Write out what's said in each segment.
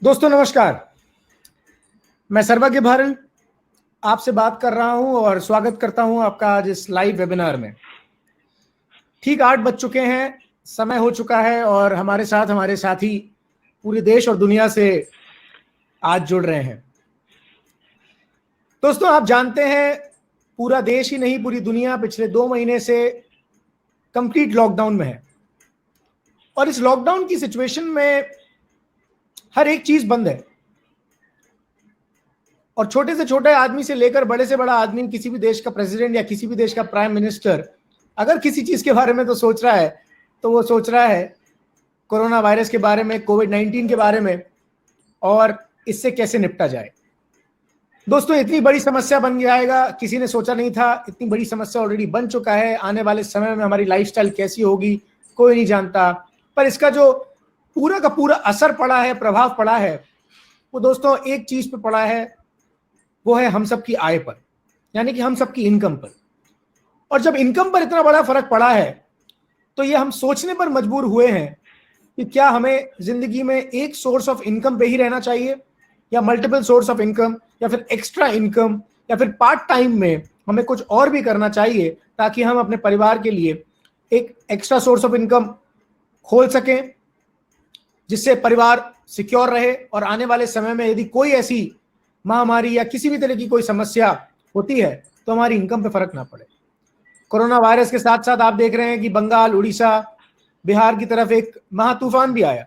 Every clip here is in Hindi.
दोस्तों नमस्कार, मैं सर्वज्ञ भारल आपसे बात कर रहा हूं और स्वागत करता हूं आपका आज इस लाइव वेबिनार में। ठीक 8 बज चुके हैं, समय हो चुका है और हमारे साथी पूरे देश और दुनिया से आज जुड़ रहे हैं। दोस्तों आप जानते हैं पूरा देश ही नहीं पूरी दुनिया पिछले 2 महीने से कंप्लीट लॉकडाउन में है और इस लॉकडाउन की सिचुएशन में हर एक चीज बंद है और छोटे से छोटे आदमी से लेकर बड़े से बड़ा आदमी, किसी भी देश का प्रेसिडेंट या किसी भी देश का प्राइम मिनिस्टर अगर किसी चीज के बारे में तो सोच रहा है तो वो सोच रहा है कोरोना वायरस के बारे में, कोविड-19 के बारे में और इससे कैसे निपटा जाए। दोस्तों इतनी बड़ी समस्या बन जाएगा किसी ने सोचा नहीं था। इतनी बड़ी समस्या ऑलरेडी बन चुका है। आने वाले समय में हमारी लाइफस्टाइल कैसी होगी कोई नहीं जानता, पर इसका जो पूरा का पूरा असर पड़ा है, प्रभाव पड़ा है, वो दोस्तों एक चीज पे पड़ा है, वो है हम सबकी आय पर, यानी कि हम सबकी इनकम पर। और जब इनकम पर इतना बड़ा फर्क पड़ा है तो ये हम सोचने पर मजबूर हुए हैं कि क्या हमें जिंदगी में एक सोर्स ऑफ इनकम पे ही रहना चाहिए या मल्टीपल सोर्स ऑफ इनकम या फिर एक्स्ट्रा इनकम या फिर पार्ट टाइम में हमें कुछ और भी करना चाहिए ताकि हम अपने परिवार के लिए एक एक्स्ट्रा सोर्स ऑफ इनकम खोल सकें जिससे परिवार सिक्योर रहे और आने वाले समय में यदि कोई ऐसी महामारी या किसी भी तरह की कोई समस्या होती है तो हमारी इनकम पे फर्क ना पड़े। कोरोना वायरस के साथ साथ आप देख रहे हैं कि बंगाल, उड़ीसा, बिहार की तरफ एक महातूफान भी आया।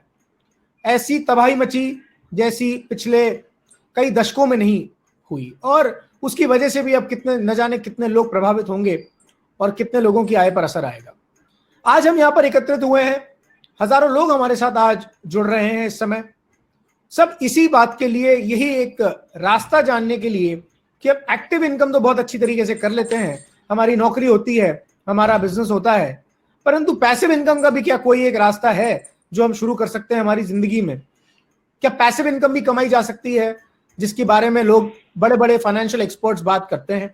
ऐसी तबाही मची जैसी पिछले कई दशकों में नहीं हुई और उसकी वजह से भी अब कितने न जाने कितने लोग प्रभावित होंगे और कितने लोगों की आय पर असर आएगा। आज हम यहाँ पर एकत्रित हुए हैं, हजारों लोग हमारे साथ आज जुड़ रहे हैं इस समय, सब इसी बात के लिए, यही एक रास्ता जानने के लिए कि अब एक्टिव इनकम तो बहुत अच्छी तरीके से कर लेते हैं, हमारी नौकरी होती है, हमारा बिजनेस होता है, परंतु पैसिव इनकम का भी क्या कोई एक रास्ता है जो हम शुरू कर सकते हैं हमारी जिंदगी में? क्या पैसिव इनकम भी कमाई जा सकती है जिसके बारे में लोग बड़े बड़े फाइनेंशियल एक्सपर्ट्स बात करते हैं?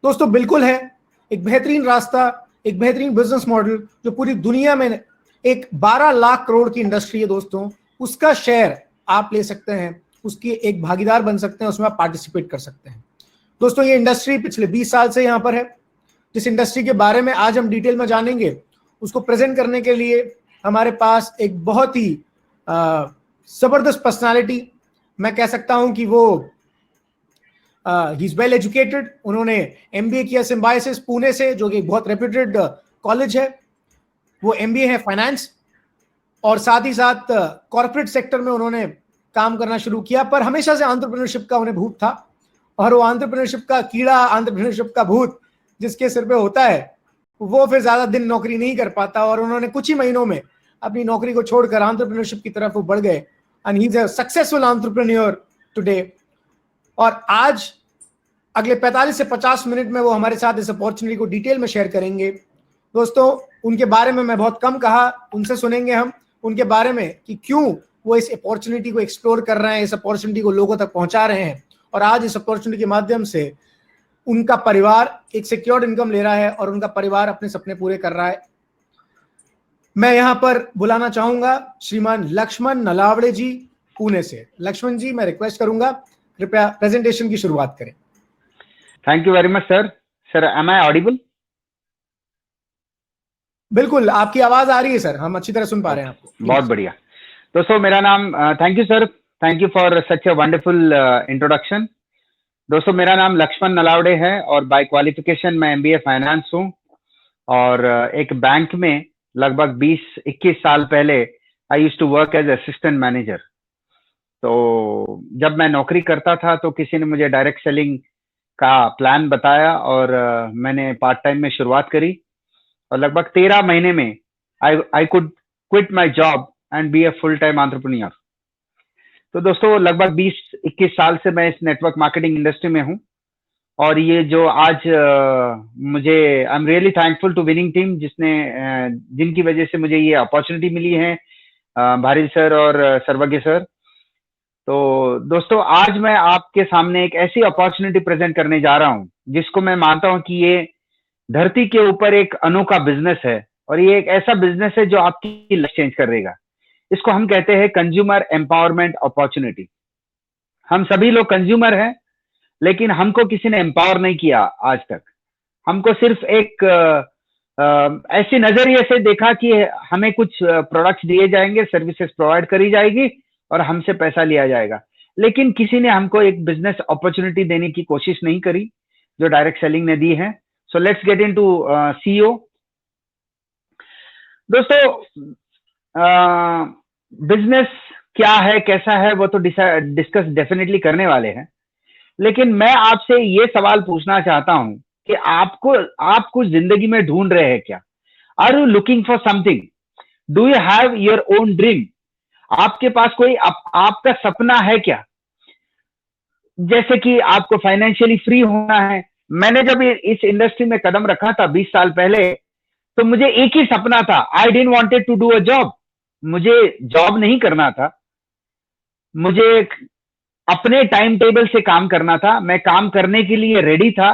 दोस्तों बिल्कुल है। एक बेहतरीन रास्ता, एक बेहतरीन बिजनेस मॉडल जो पूरी दुनिया में एक 12 लाख करोड़ की इंडस्ट्री है दोस्तों, उसका शेयर आप ले सकते हैं, उसकी एक भागीदार बन सकते हैं, उसमें आप पार्टिसिपेट कर सकते हैं। दोस्तों ये इंडस्ट्री पिछले 20 साल से यहाँ पर है। जिस इंडस्ट्री के बारे में आज हम डिटेल में जानेंगे उसको प्रेजेंट करने के लिए हमारे पास एक बहुत ही जबरदस्त पर्सनालिटी, मैं कह सकता हूं कि वो ही इज वेल एजुकेटेड। उन्होंने MBA किया सिम्बायोसिस पुणे से, जो कि बहुत रेप्यूटेड कॉलेज है। वो MBA है फाइनेंस और साथ ही साथ कॉर्पोरेट सेक्टर में उन्होंने काम करना शुरू किया, पर हमेशा से एंटरप्रेन्योरशिप का उन्हें भूत था और वो एंटरप्रेन्योरशिप का कीड़ा, एंटरप्रेन्योरशिप का भूत जिसके सिर पे होता है वो फिर ज्यादा दिन नौकरी नहीं कर पाता और उन्होंने कुछ ही महीनों में अपनी नौकरी को छोड़कर एंटरप्रेन्योरशिप की तरफ वो बढ़ गए and he is a successful entrepreneur today. और आज अगले 45 से 50 मिनट में वो हमारे साथ इस अपॉर्चुनिटी को डिटेल में शेयर करेंगे। दोस्तों उनके बारे में मैं बहुत कम कहा, उनसे सुनेंगे हम उनके बारे में कि क्यों वो इस अपॉर्चुनिटी को एक्सप्लोर कर रहे हैं, इस अपॉर्चुनिटी को लोगों तक पहुंचा रहे हैं और आज इस अपॉर्चुनिटी के माध्यम से उनका परिवार एक सिक्योर्ड इनकम ले रहा है और उनका परिवार अपने सपने पूरे कर रहा है। मैं यहां पर बुलाना चाहूंगा श्रीमान लक्ष्मण नलावड़े जी पुणे से। लक्ष्मण जी, मैं रिक्वेस्ट करूंगा कृपया प्रेजेंटेशन की शुरुआत करें। Thank you very much sir. Sir am I audible? बिल्कुल, आपकी आवाज आ रही है सर, हम अच्छी तरह सुन पा रहे हैं आपको। बहुत बढ़िया। दोस्तों मेरा नाम, thank you sir, thank you for such a wonderful introduction. दोस्तों मेरा नाम लक्ष्मण नलावड़े है और बाय क्वालिफिकेशन मैं MBA फाइनेंस हूँ और एक बैंक में लगभग 20-21 साल पहले I used to work as assistant manager. तो जब मैं नौकरी करता था तो किसी ने मुझे डायरेक्ट सेलिंग का प्लान बताया और मैंने पार्ट टाइम में शुरुआत करी और लगभग 13 महीने में I could quit my job and be a full time entrepreneur. तो दोस्तों लगभग 20-21 साल से मैं इस नेटवर्क मार्केटिंग इंडस्ट्री में हूं और ये जो आज मुझे I am really thankful to winning team जिनकी वजह से मुझे ये अपॉर्चुनिटी मिली है, भारिल सर और सर्वज्ञ सर। तो दोस्तों आज मैं आपके सामने एक ऐसी अपॉर्चुनिटी प्रेजेंट करने जा रहा हूं जिसको मैं मानता हूं कि ये धरती के ऊपर एक अनोखा बिजनेस है और ये एक ऐसा बिजनेस है जो आपकी लाइफ चेंज कर देगा। इसको हम कहते हैं कंज्यूमर एम्पावरमेंट अपॉर्चुनिटी। हम सभी लोग कंज्यूमर हैं, लेकिन हमको किसी ने एम्पावर नहीं किया आज तक। हमको सिर्फ एक ऐसी नजरिए से देखा कि हमें कुछ प्रोडक्ट्स दिए जाएंगे, सर्विसेज प्रोवाइड करी जाएगी और हमसे पैसा लिया जाएगा, लेकिन किसी ने हमको एक बिजनेस अपॉर्चुनिटी देने की कोशिश नहीं करी जो डायरेक्ट सेलिंग ने दी है। So let's get into CEO. दोस्तों, बिजनेस क्या है, कैसा है, वो तो डिस्कस डेफिनेटली करने वाले हैं, लेकिन मैं आपसे ये सवाल पूछना चाहता हूं कि आप कुछ जिंदगी में ढूंढ रहे हैं क्या? Are you looking for something? Do you have your own dream? आपके पास कोई आपका सपना है क्या? जैसे कि आपको फाइनेंशियली फ्री होना है। मैंने जब इस इंडस्ट्री में कदम रखा था 20 साल पहले, तो मुझे एक ही सपना था, I didn't wanted to do a job. मुझे जॉब नहीं करना था, मुझे अपने टाइम टेबल से काम करना था, मैं काम करने के लिए रेडी था।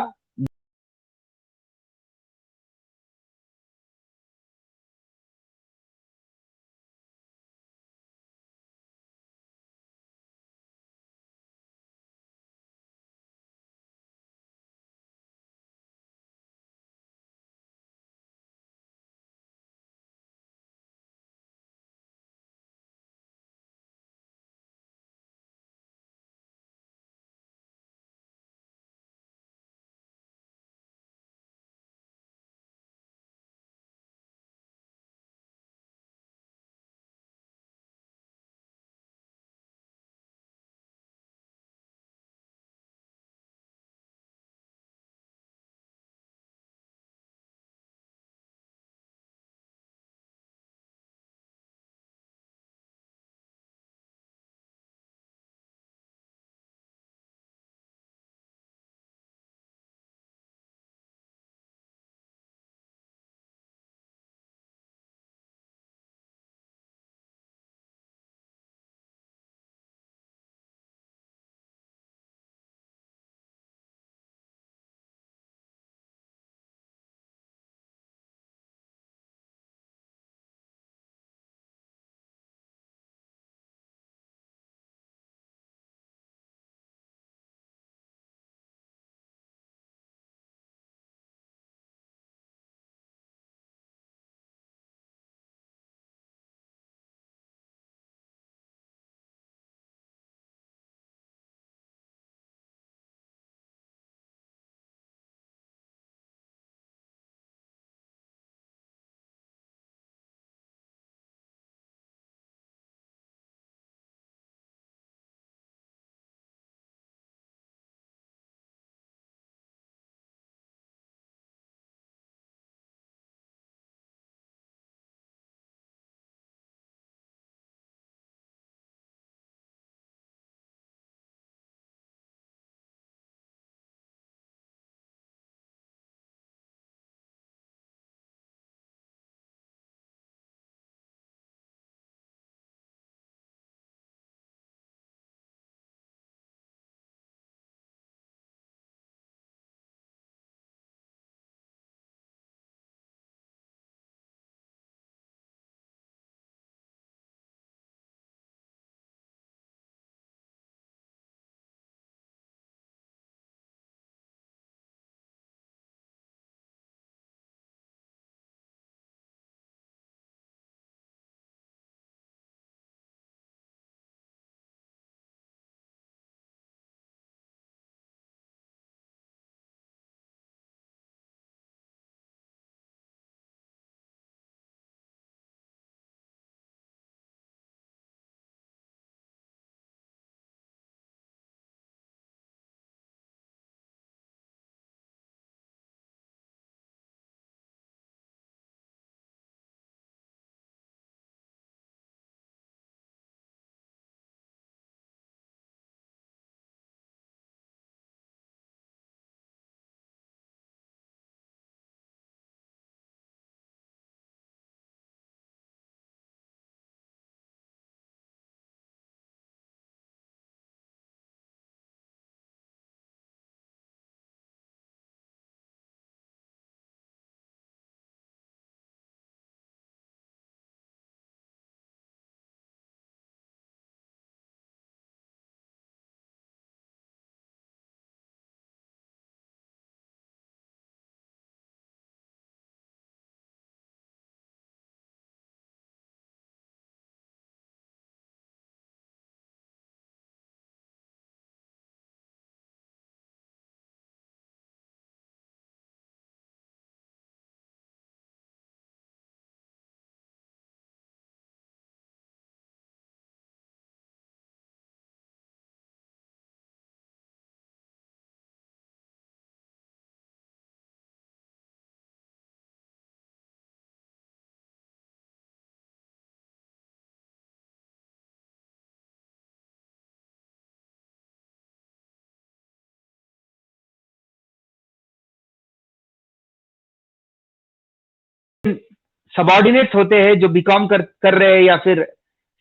सबॉर्डिनेट्स होते हैं जो बीकॉम कर रहे हैं या फिर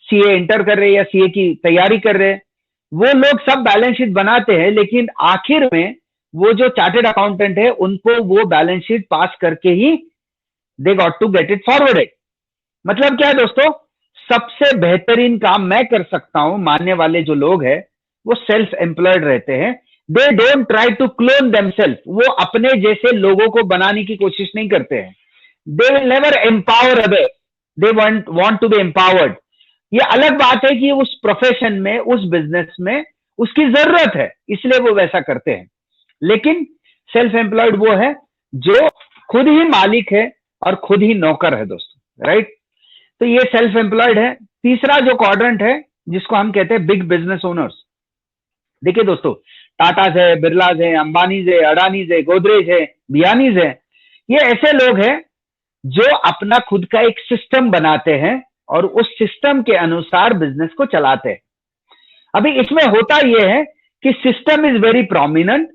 सीए इंटर कर रहे हैं या सीए की तैयारी कर रहे हैं, वो लोग सब बैलेंस शीट बनाते हैं, लेकिन आखिर में वो जो चार्टेड अकाउंटेंट है उनको वो बैलेंस शीट पास करके ही they got to get it forwarded. मतलब क्या है दोस्तों, सबसे बेहतरीन काम मैं कर सकता हूं मानने वाले जो लोग हैं वो सेल्फ एम्प्लॉयड रहते हैं। They don't try to clone themselves, वो अपने जैसे लोगों को बनाने की कोशिश नहीं करते हैं। They will never empower other, they want to be empowered. ये अलग बात है कि उस प्रोफेशन में, उस बिजनेस में उसकी जरूरत है, इसलिए वो वैसा करते हैं। लेकिन सेल्फ एम्प्लॉयड वो है जो खुद ही मालिक है और खुद ही नौकर है दोस्तों, राइट। तो ये सेल्फ एम्प्लॉयड है। तीसरा जो क्वाड्रेंट है जिसको हम कहते हैं बिग बिजनेस ओनर्स। देखिए दोस्तों, टाटाज है, बिरलाज है, अंबानीज है, अडानीज है, गोदरेज है, बियानीज है, ये ऐसे लोग हैं जो अपना खुद का एक सिस्टम बनाते हैं और उस सिस्टम के अनुसार बिजनेस को चलाते हैं। अभी इसमें होता यह है कि system is very prominent,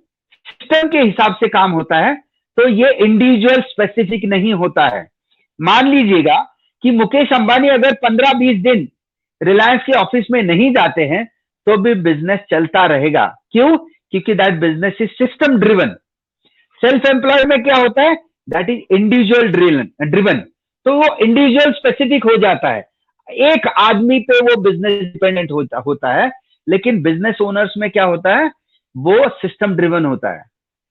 system के हिसाब से काम होता है, तो ये इंडिविजुअल स्पेसिफिक नहीं होता है। मान लीजिएगा कि मुकेश अंबानी अगर 15-20 दिन रिलायंस के ऑफिस में नहीं जाते हैं तो भी बिजनेस चलता रहेगा। क्यों? क्योंकि that business is system driven. Self employed में क्या होता है, दैट इज इंडिविजुअल ड्रिवन, तो वो इंडिविजुअल स्पेसिफिक हो जाता है, एक आदमी पे वो बिजनेस डिपेंडेंट होता है। लेकिन बिजनेस ओनर्स में क्या होता है, वो सिस्टम ड्रिवन होता है।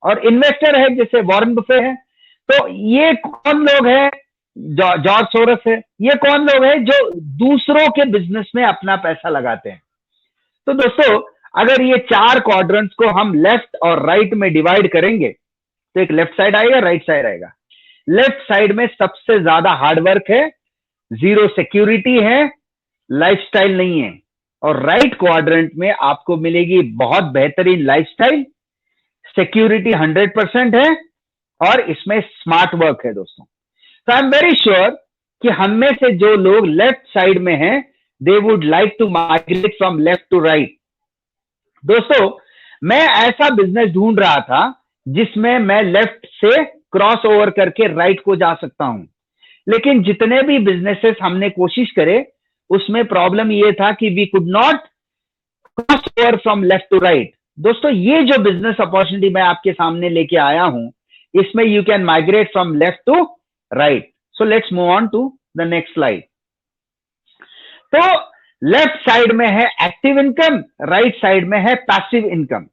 और इन्वेस्टर है जैसे वॉरेन बफे है, तो ये कौन लोग हैं, जॉर्ज सोरस है, ये कौन लोग हैं जो दूसरों के बिजनेस में अपना पैसा लगाते हैं। तो दोस्तों, अगर ये चार क्वाड्रेंट्स को हम लेफ्ट और राइट में डिवाइड करेंगे तो एक लेफ्ट साइड आएगा, राइट साइड आएगा। लेफ्ट साइड में सबसे ज्यादा हार्डवर्क है, जीरो सिक्योरिटी है, लाइफस्टाइल नहीं है। और राइट क्वाड्रेंट में आपको मिलेगी बहुत बेहतरीन लाइफस्टाइल, सिक्योरिटी 100% है और इसमें स्मार्ट वर्क है दोस्तों। तो आई एम वेरी श्योर कि हम में से जो लोग लेफ्ट साइड में हैं, they would like to migrate from left to right. दोस्तों, मैं ऐसा बिजनेस ढूंढ रहा था जिसमें मैं लेफ्ट से क्रॉस ओवर करके राइट को जा सकता हूं, लेकिन जितने भी बिजनेसेस हमने कोशिश करे उसमें प्रॉब्लम ये था कि we could not cross over from left to right. दोस्तों, ये जो बिजनेस अपॉर्चुनिटी मैं आपके सामने लेके आया हूं, इसमें you can migrate from left to right. So let's move on to the next slide. तो लेफ्ट साइड में है एक्टिव इनकम, राइट साइड में है passive income.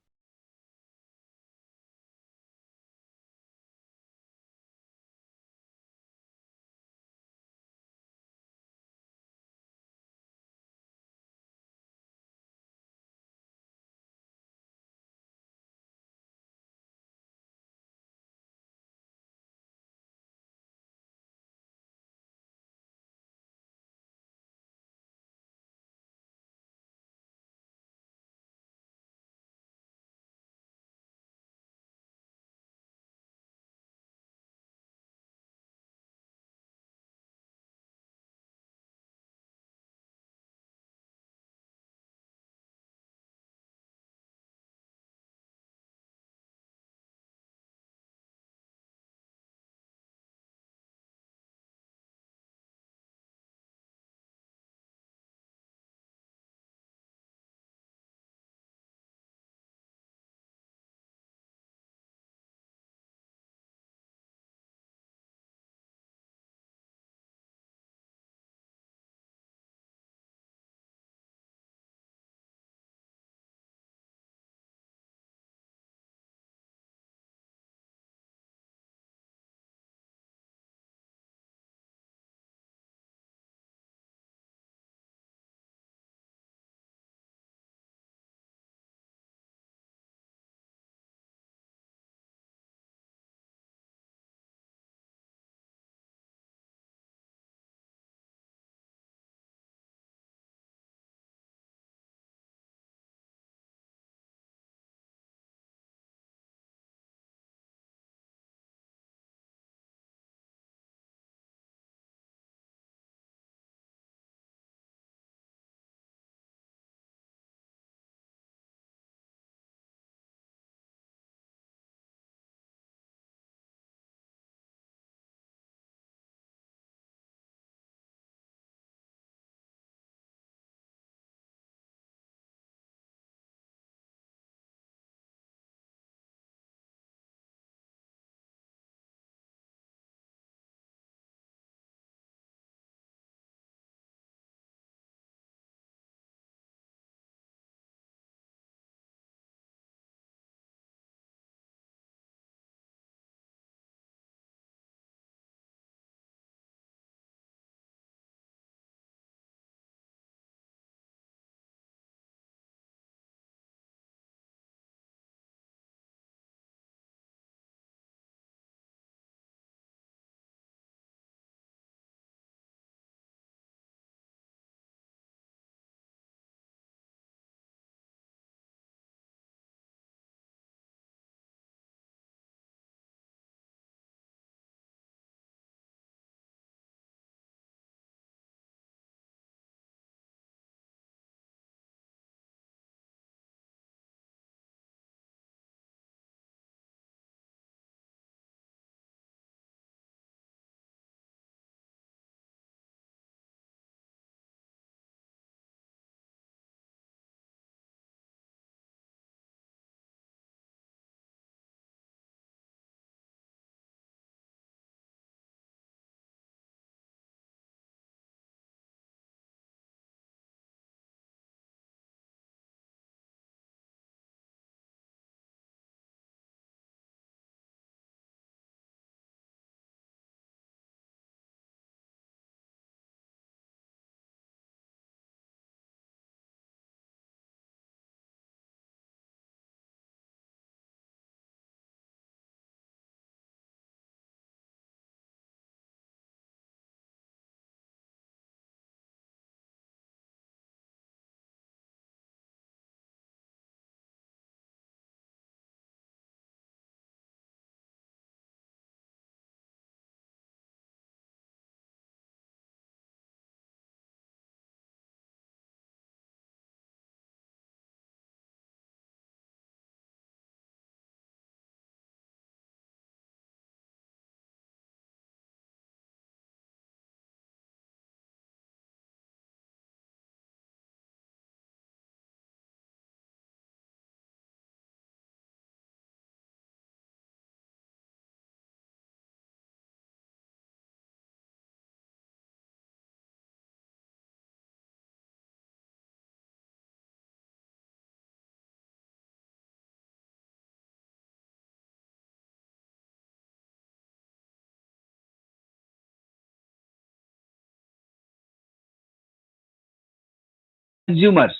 Consumers,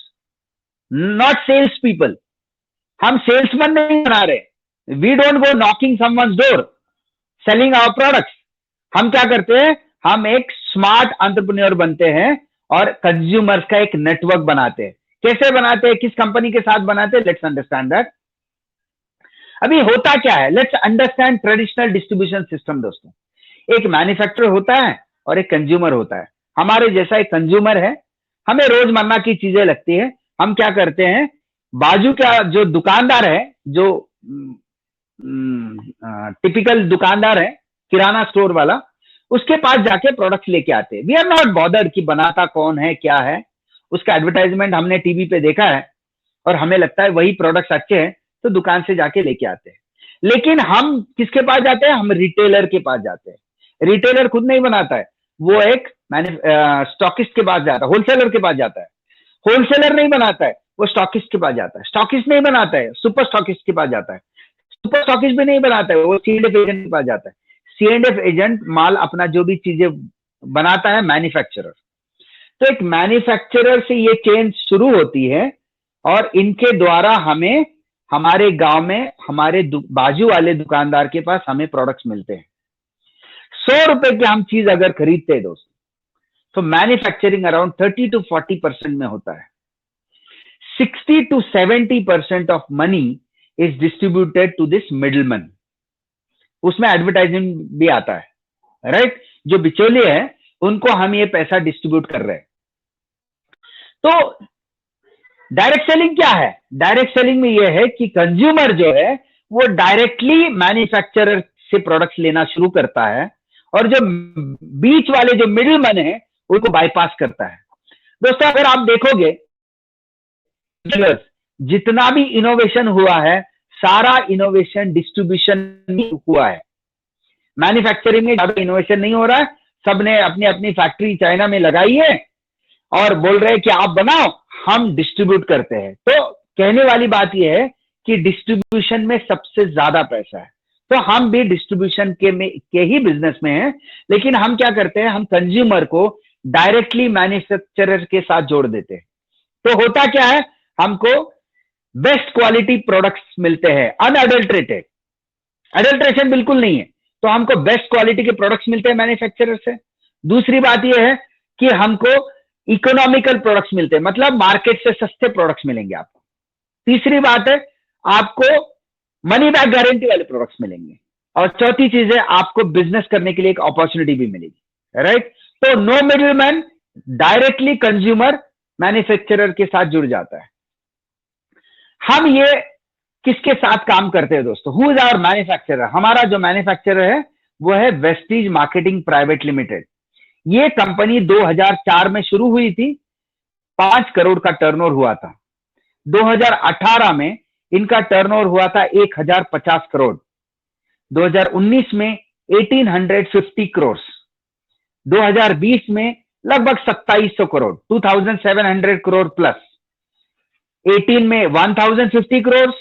not sales people. हम सेल्समैन नहीं बना रहे। We don't go knocking someone's door selling our products. हम क्या करते हैं, हम एक स्मार्ट एंटरप्रेन्योर बनते हैं और कंज्यूमर्स का एक नेटवर्क बनाते हैं। कैसे बनाते हैं, किस कंपनी के साथ बनाते हैं, लेट्स अंडरस्टैंड दैट। अभी होता क्या है, let's understand traditional distribution system. दोस्तों, एक मैन्युफैक्चरर होता है और एक कंज्यूमर होता है। हमारे जैसा एक कंज्यूमर है, हमें रोजमर्रा की चीजें लगती है। हम क्या करते हैं, बाजू का जो दुकानदार है, जो टिपिकल दुकानदार है, किराना स्टोर वाला, उसके पास जाके प्रोडक्ट्स लेके आते हैं। वी आर नॉट बॉदर्ड कि बनाता कौन है, क्या है। उसका एडवर्टाइजमेंट हमने टीवी पे देखा है और हमें लगता है वही प्रोडक्ट्स अच्छे हैं, तो दुकान से जाके लेके आते हैं। लेकिन हम किसके पास जाते हैं, हम रिटेलर के पास जाते हैं। रिटेलर खुद नहीं बनाता है, वो एक स्टॉकिस्ट के पास जाता है, होलसेलर के पास जाता है। होलसेलर नहीं बनाता है, वो स्टॉकिस्ट के पास जाता है। स्टॉकिस्ट नहीं बनाता है, सुपर स्टॉकिस्ट के पास जाता है। सुपर स्टॉकिस्ट भी नहीं बनाता है, वो सी एंड एफ एजेंट के पास जाता है। सी एंड एफ एजेंट माल अपना जो भी चीजें बनाता है, मैन्युफैक्चरर। तो एक मैन्युफैक्चरर से ये चेन शुरू होती है और इनके द्वारा हमें हमारे गांव में हमारे बाजू वाले दुकानदार के पास हमें प्रोडक्ट्स मिलते हैं। 100 रुपए की हम चीज अगर खरीदते हैं दोस्तों, तो मैन्युफैक्चरिंग अराउंड 30-40% में होता है। 60-70% of money is distributed to this middleman. उसमें एडवर्टाइजिंग भी आता है, राइट। जो बिचौलिए हैं उनको हम ये पैसा डिस्ट्रीब्यूट कर रहे हैं। तो डायरेक्ट सेलिंग क्या है, डायरेक्ट सेलिंग में यह है कि कंज्यूमर जो है वो डायरेक्टली मैन्युफैक्चरर से प्रोडक्ट्स लेना शुरू करता है और जो बीच वाले जो मिडिलमैन है उनको बाईपास करता है। दोस्तों, अगर आप देखोगे जितना भी इनोवेशन हुआ है, सारा इनोवेशन डिस्ट्रीब्यूशन में हुआ है। मैन्युफैक्चरिंग में ज्यादा इनोवेशन नहीं हो रहा है। सबने अपनी अपनी फैक्ट्री चाइना में लगाई है और बोल रहे हैं कि आप बनाओ, हम डिस्ट्रीब्यूट करते हैं। तो कहने वाली बात यह है कि डिस्ट्रीब्यूशन में सबसे ज्यादा पैसा है। तो हम भी डिस्ट्रीब्यूशन के ही बिजनेस में हैं, लेकिन हम क्या करते हैं, हम कंज्यूमर को डायरेक्टली मैन्युफैक्चरर के साथ जोड़ देते हैं। तो होता क्या है, हमको बेस्ट क्वालिटी प्रोडक्ट्स मिलते हैं, अनअडल्ट्रेटेड। अडल्ट्रेशन बिल्कुल नहीं है, तो हमको बेस्ट क्वालिटी के प्रोडक्ट्स मिलते हैं मैन्युफैक्चरर से। दूसरी बात यह है कि हमको इकोनॉमिकल प्रोडक्ट्स मिलते हैं, मतलब मार्केट से सस्ते प्रोडक्ट्स मिलेंगे आपको। तीसरी बात है, आपको मनी बैक गारंटी वाले प्रोडक्ट्स मिलेंगे। और चौथी चीज है, आपको बिजनेस करने के लिए एक अपॉर्चुनिटी भी मिलेगी, राइट। तो no middleman, directly consumer manufacturer के साथ जुड़ जाता है। हम ये किसके साथ काम करते हैं दोस्तों, हु इज आवर मैन्युफैक्चरर। हमारा जो मैन्युफैक्चरर है वो है वेस्टीज मार्केटिंग प्राइवेट लिमिटेड। ये कंपनी 2004 में शुरू हुई थी, 5 करोड़ का टर्नओवर हुआ था। 2018 में इनका टर्नओवर हुआ था 1050 करोड़। 2019 में 1850 करोड़। 2020 में लगभग 2700 करोड़, 2700 करोड़ प्लस। 18 में 1050 करोड़,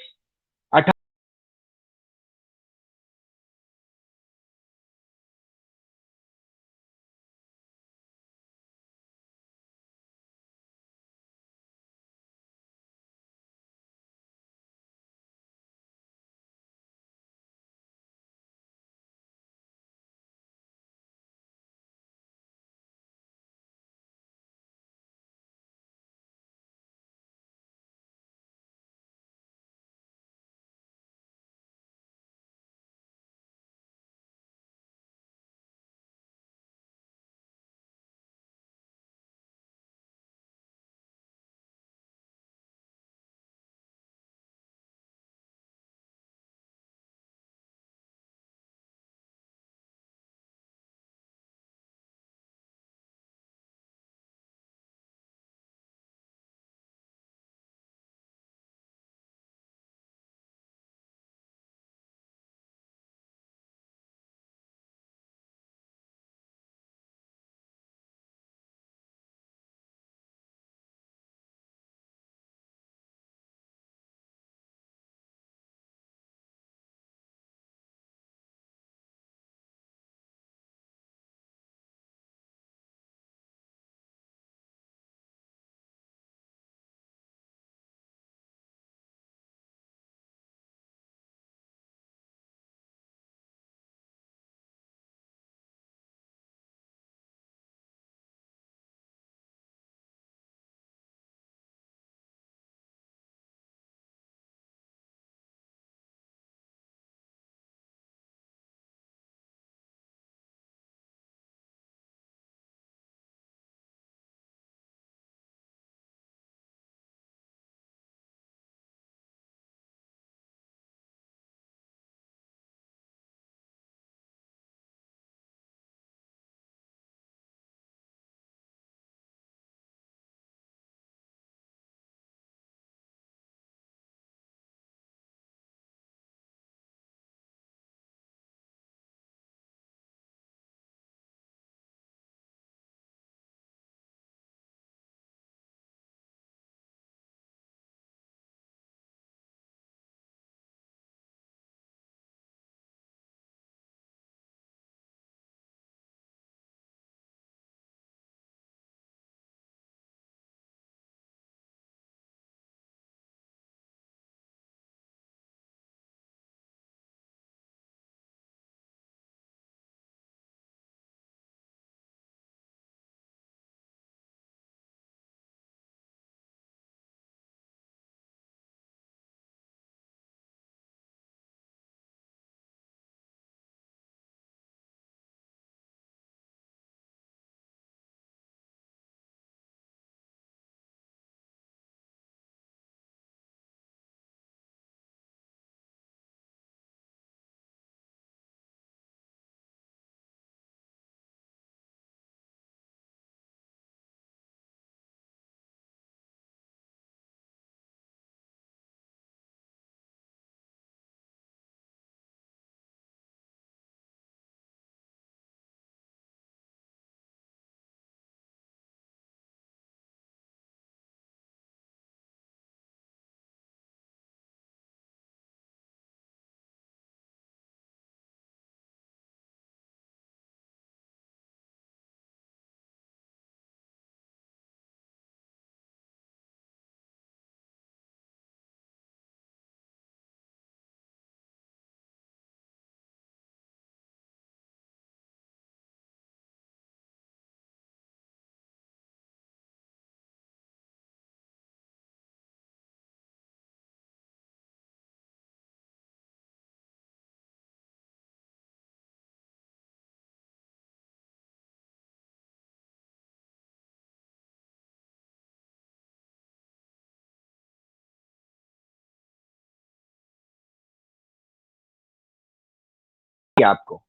आपको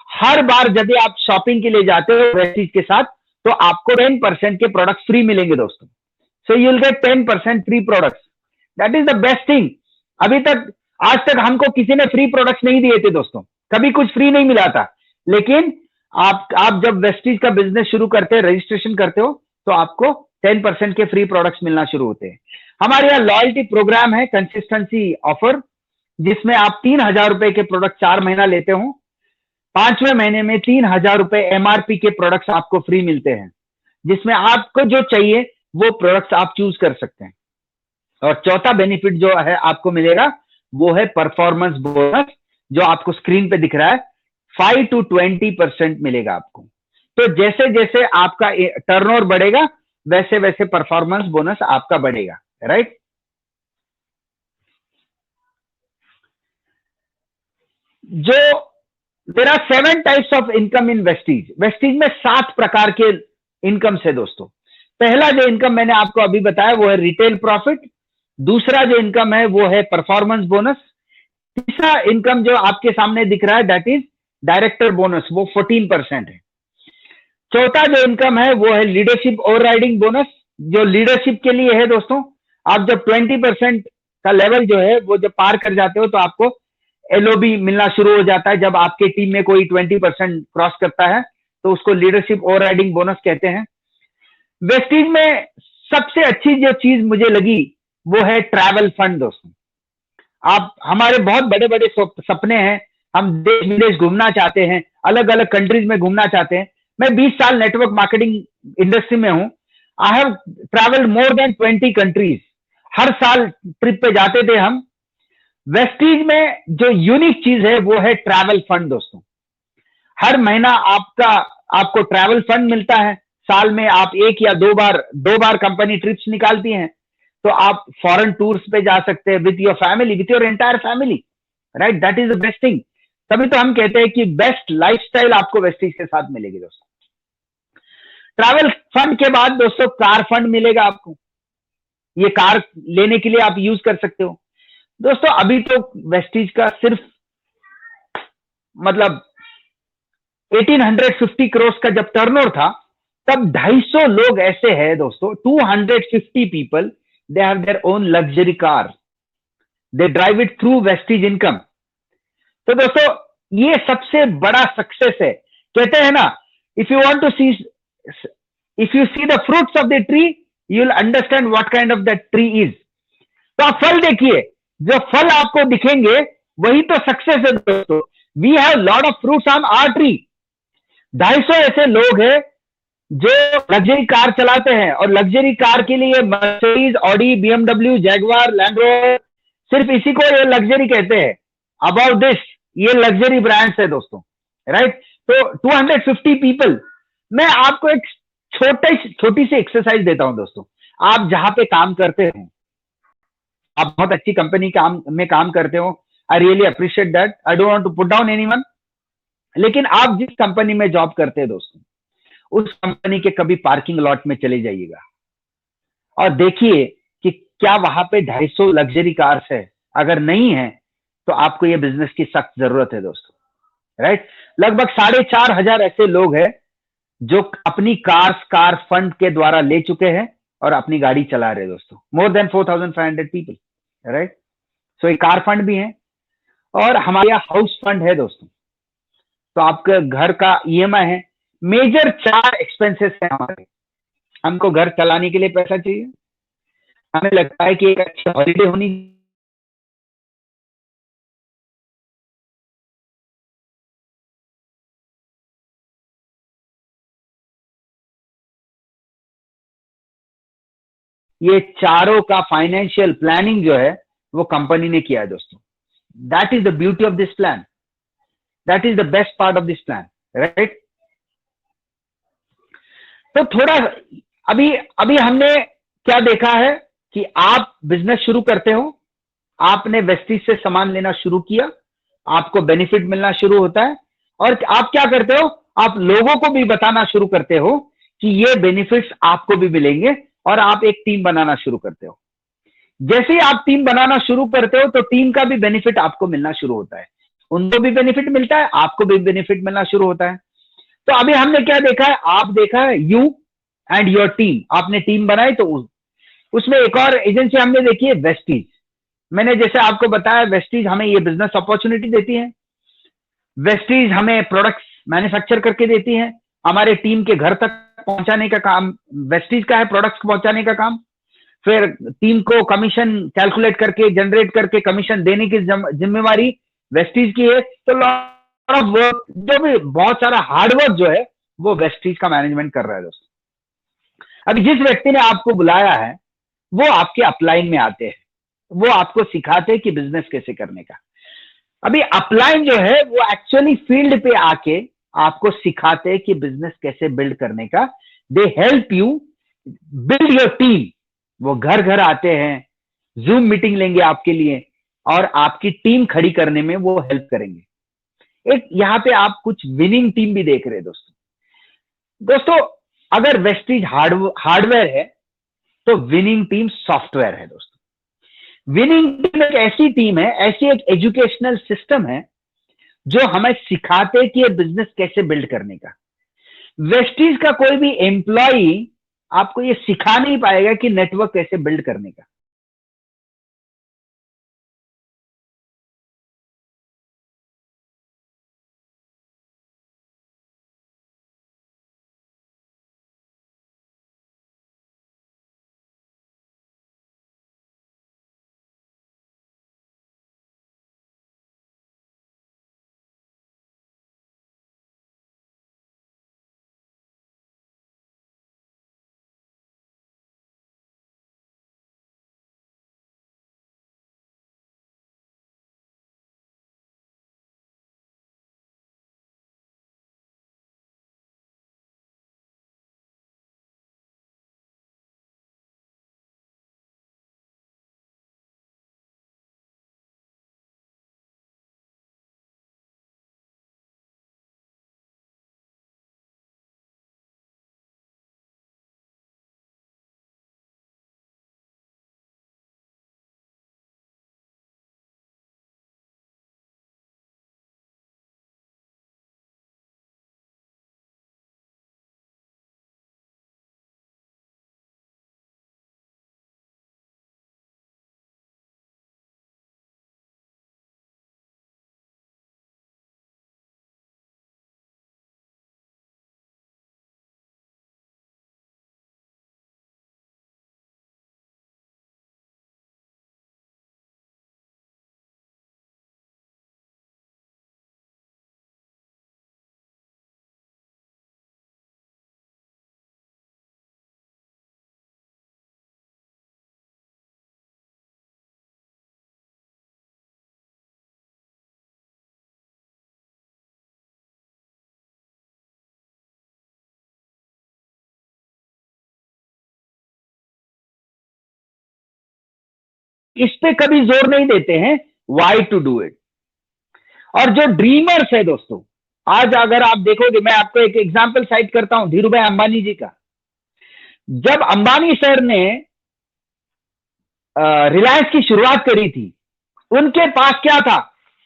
हर बार जब आप शॉपिंग के लिए जाते हो वेस्टीज के साथ, तो आपको 10% के प्रोडक्ट फ्री मिलेंगे दोस्तों। So you will get 10% free products. That is the best thing. अभी तक आज तक हमको किसी ने फ्री प्रोडक्ट्स नहीं दिए थे दोस्तों, कभी कुछ फ्री नहीं मिला था। लेकिन आप जब वेस्टीज का बिजनेस शुरू करते हैं, रजिस्ट्रेशन करते हो, तो आपको 10% के फ्री प्रोडक्ट्स मिलना शुरू होते हैं। हमारे यहाँ लॉयल्टी प्रोग्राम है, कंसिस्टेंसी ऑफर, जिसमें आप 3,000 रुपए के प्रोडक्ट 4 महीना लेते हो, 5वें महीने में 3,000 रुपए एमआरपी के प्रोडक्ट्स आपको फ्री मिलते हैं, जिसमें आपको जो चाहिए वो प्रोडक्ट्स आप चूज कर सकते हैं। और चौथा बेनिफिट जो है आपको मिलेगा वो है परफॉर्मेंस बोनस, जो आपको स्क्रीन पे दिख रहा है। 5 to 20% मिलेगा आपको। तो जैसे जैसे आपका टर्नओवर बढ़ेगा वैसे वैसे परफॉर्मेंस बोनस आपका बढ़ेगा, राइट। जो there are 7 types of income in Vestige. Vestige में 7 प्रकार के इनकम है दोस्तों। पहला जो इनकम मैंने आपको अभी बताया वो है रिटेल प्रॉफिट। दूसरा जो इनकम है वो है परफॉर्मेंस बोनस। तीसरा इनकम जो आपके सामने दिख रहा है दैट इज डायरेक्टर बोनस, वो 14% है। चौथा जो इनकम है वो है लीडरशिप ओवरराइडिंग बोनस, जो लीडरशिप के लिए है दोस्तों। आप जब 20% का लेवल जो है वो जब पार कर जाते हो तो आपको एलओबी मिलना शुरू हो जाता है। जब आपके टीम में कोई 20% क्रॉस करता है तो उसको लीडरशिप ओवरराइडिंग बोनस कहते हैं। वेस्टीज में सबसे अच्छी जो चीज मुझे लगी वो है ट्रैवल फंड दोस्तों। आप हमारे बहुत बड़े बड़े सपने हैं, हम देश विदेश घूमना चाहते हैं, अलग अलग कंट्रीज में घूमना चाहते हैं। मैं 20 साल नेटवर्क मार्केटिंग इंडस्ट्री में हूं। I have travelled more than 20 countries. हर साल ट्रिप पे जाते थे हम। वेस्टीज में जो यूनिक चीज है वो है ट्रैवल फंड दोस्तों। हर महीना आपको ट्रैवल फंड मिलता है। साल में आप 1 या 2 बार कंपनी ट्रिप्स निकालती हैं, तो आप फॉरेन टूर्स पे जा सकते हैं with your family, with your entire family, right. That is the best thing. तभी तो हम कहते हैं कि बेस्ट लाइफस्टाइल आपको वेस्टीज के साथ मिलेगी दोस्तों। ट्रैवल फंड के बाद दोस्तों कार फंड मिलेगा आपको। ये कार लेने के लिए आप यूज कर सकते हो दोस्तों। अभी तो वेस्टीज का सिर्फ मतलब 1850 करोड़ का जब टर्नओवर था, तब 250 लोग ऐसे हैं दोस्तों, 250 people, they have their own luxury car, they drive it through Vestige income. तो दोस्तों ये सबसे बड़ा सक्सेस है। कहते हैं ना, if you see the fruits of the tree you will understand what kind of that tree is. तो आप फल देखिए, जो फल आपको दिखेंगे वही तो सक्सेस है दोस्तों। We have lot of fruits on our tree. 250 ऐसे लोग हैं जो लग्जरी कार चलाते हैं, और लग्जरी कार के लिए Mercedes, Audi, BMW, Jaguar, land rover, सिर्फ इसी को ये लग्जरी कहते हैं। अबाउट दिस ये लग्जरी ब्रांड्स है दोस्तों, राइट। तो 250 पीपल। मैं आपको एक छोटी सी एक्सरसाइज देता हूं दोस्तों। आप जहां पे काम करते हो, आप बहुत अच्छी कंपनी में काम करते हो, I really appreciate that, I don't want to put down anyone. लेकिन आप जिस कंपनी में जॉब करते हैं दोस्तों, उस कंपनी के कभी पार्किंग लॉट में चले जाइएगा और देखिए कि क्या वहां पे 250 लग्जरी कार्स है। अगर नहीं है तो आपको ये बिजनेस की सख्त जरूरत है दोस्तों, राइट। लगभग 4,500 ऐसे लोग हैं जो अपनी कार फंड के द्वारा ले चुके हैं और अपनी गाड़ी चला रहे हैं दोस्तों। More than 4,500 people, right. So ये कार फंड भी है, और हमारे यहाँ हाउस फंड है दोस्तों। तो आपके घर का ईएमआई है। मेजर 4 एक्सपेंसेस है हमारे। हमको घर चलाने के लिए पैसा चाहिए, हमें लगता है कि एक अच्छी हॉलीडे होनी, ये चारों का फाइनेंशियल प्लानिंग जो है वो कंपनी ने किया है दोस्तों। That is the beauty of this plan, that is the best part of this plan, right. तो थोड़ा अभी हमने क्या देखा है कि आप बिजनेस शुरू करते हो, आपने वेस्टीज से सामान लेना शुरू किया, आपको बेनिफिट मिलना शुरू होता है, और आप क्या करते हो, आप लोगों को भी बताना शुरू करते हो कि ये बेनिफिट्स आपको भी मिलेंगे, और आप एक टीम बनाना शुरू करते हो। जैसे ही आप टीम बनाना शुरू करते हो तो टीम का भी बेनिफिट आपको मिलना शुरू होता है। उनको भी बेनिफिट मिलता है, आपको भी बेनिफिट मिलना शुरू होता है। तो अभी हमने क्या देखा है, आप देखा है यू एंड योर टीम, आपने टीम बनाई, तो उसमें एक और एजेंसी हमने देखी है वेस्टीज। मैंने जैसे आपको बताया, वेस्टीज हमें ये बिजनेस अपॉर्चुनिटी देती है, वेस्टीज हमें प्रोडक्ट्स मैन्युफैक्चर करके देती है, हमारे टीम के घर तक पहुंचाने का काम वेस्टीज का है, प्रोडक्ट्स पहुंचाने का काम। फिर टीम को कमीशन कैलकुलेट करके जनरेट करके कमीशन देने की जिम्मेवारी वेस्टीज की है। तो लॉट ऑफ वर्क, जो भी बहुत सारा हार्डवर्क जो है वो वेस्टीज का मैनेजमेंट कर रहा है दोस्तों। अभी जिस व्यक्ति ने आपको बुलाया है वो आपके अपलाइन में आते हैं, वो आपको सिखाते हैं कि बिजनेस कैसे करने का। अभी अपलाइन जो है वो एक्चुअली फील्ड पे आके आपको सिखाते हैं कि बिजनेस कैसे बिल्ड करने का। They help you build your team. वो घर घर आते हैं, जूम मीटिंग लेंगे आपके लिए और आपकी टीम खड़ी करने में वो हेल्प करेंगे। एक यहाँ पे आप कुछ विनिंग टीम भी देख रहे हैं दोस्तों। दोस्तों अगर वेस्टीज हार्डवेयर है तो विनिंग टीम सॉफ्टवेयर है दोस्तों। विनिंग टीम एक ऐसी टीम है, ऐसी एक एजुकेशनल सिस्टम है जो हमें सिखाते कि ये बिजनेस कैसे बिल्ड करने का। वेस्टीज का कोई भी एम्प्लॉय आपको ये सिखा नहीं पाएगा कि नेटवर्क कैसे बिल्ड करने का। इस पे कभी जोर नहीं देते हैं वाई टू डू इट। और जो ड्रीमर्स है दोस्तों, आज अगर आप देखोगे, मैं आपको एक एग्जांपल साइट करता हूं धीरू भाई अंबानी जी का। जब अंबानी सर ने रिलायंस की शुरुआत करी थी, उनके पास क्या था,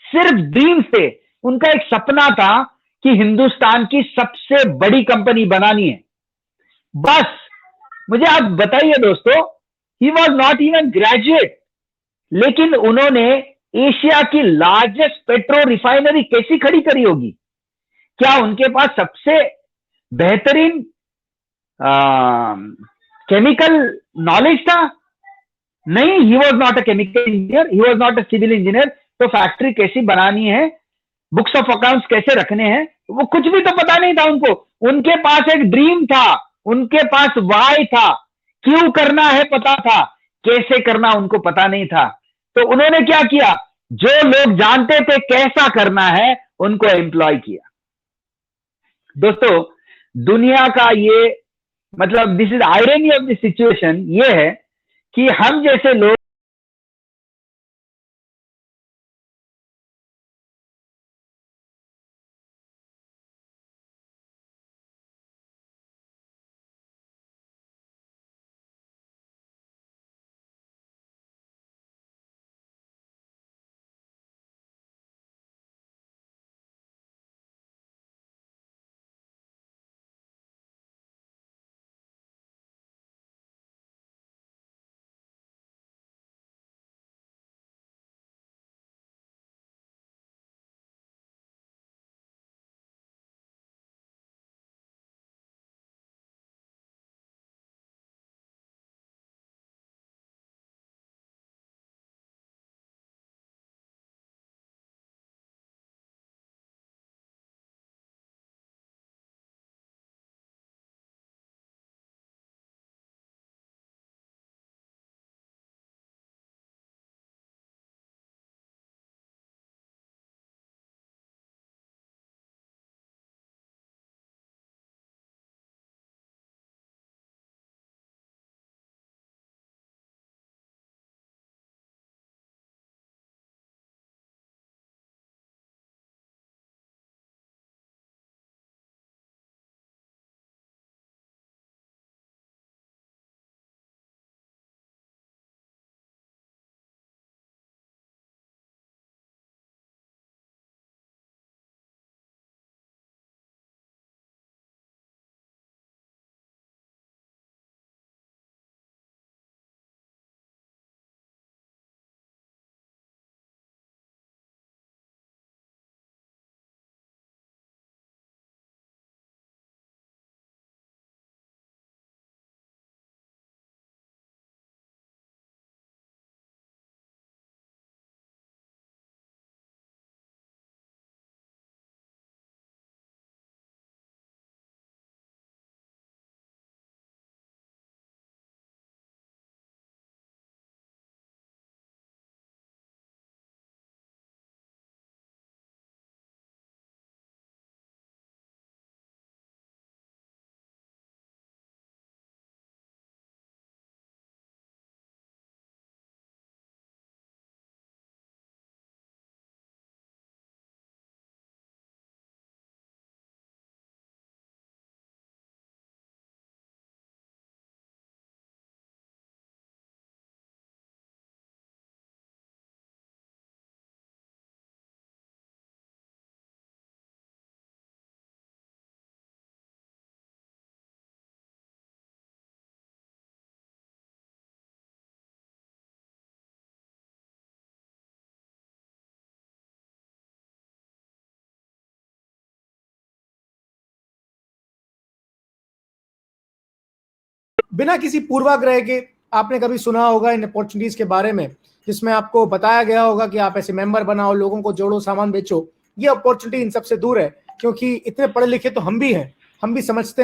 सिर्फ ड्रीम थे। उनका एक सपना था कि हिंदुस्तान की सबसे बड़ी कंपनी बनानी है, बस। मुझे आप बताइए दोस्तों, ही वॉज नॉट इवन ग्रेजुएट, लेकिन उन्होंने एशिया की लार्जेस्ट पेट्रो रिफाइनरी कैसी खड़ी करी होगी? क्या उनके पास सबसे बेहतरीन केमिकल नॉलेज था? नहीं, he was not a chemical engineer, he was not a civil engineer. तो फैक्ट्री कैसी बनानी है, बुक्स ऑफ अकाउंट्स कैसे रखने हैं, वो कुछ भी तो पता नहीं था उनको। उनके पास एक ड्रीम था, उनके पास वाई था, क्यों करना है पता था, कैसे करना उनको पता नहीं था। तो उन्होंने क्या किया, जो लोग जानते थे कैसा करना है उनको एम्प्लॉय किया। दोस्तों दुनिया का ये, मतलब this is irony of the situation, ये है कि हम जैसे लोग बिना किसी पूर्वाग्रह के आपने कभी सुना होगा इन अपॉर्चुनिटीज के बारे में, जिसमें आपको बताया गया होगा कि आप ऐसे मेंबर बनाओ, लोगों को जोड़ो, सामान बेचो। ये अपॉर्चुनिटी इन सबसे दूर है, क्योंकि इतने पढ़े लिखे तो हम भी हैं, हम भी समझते हैं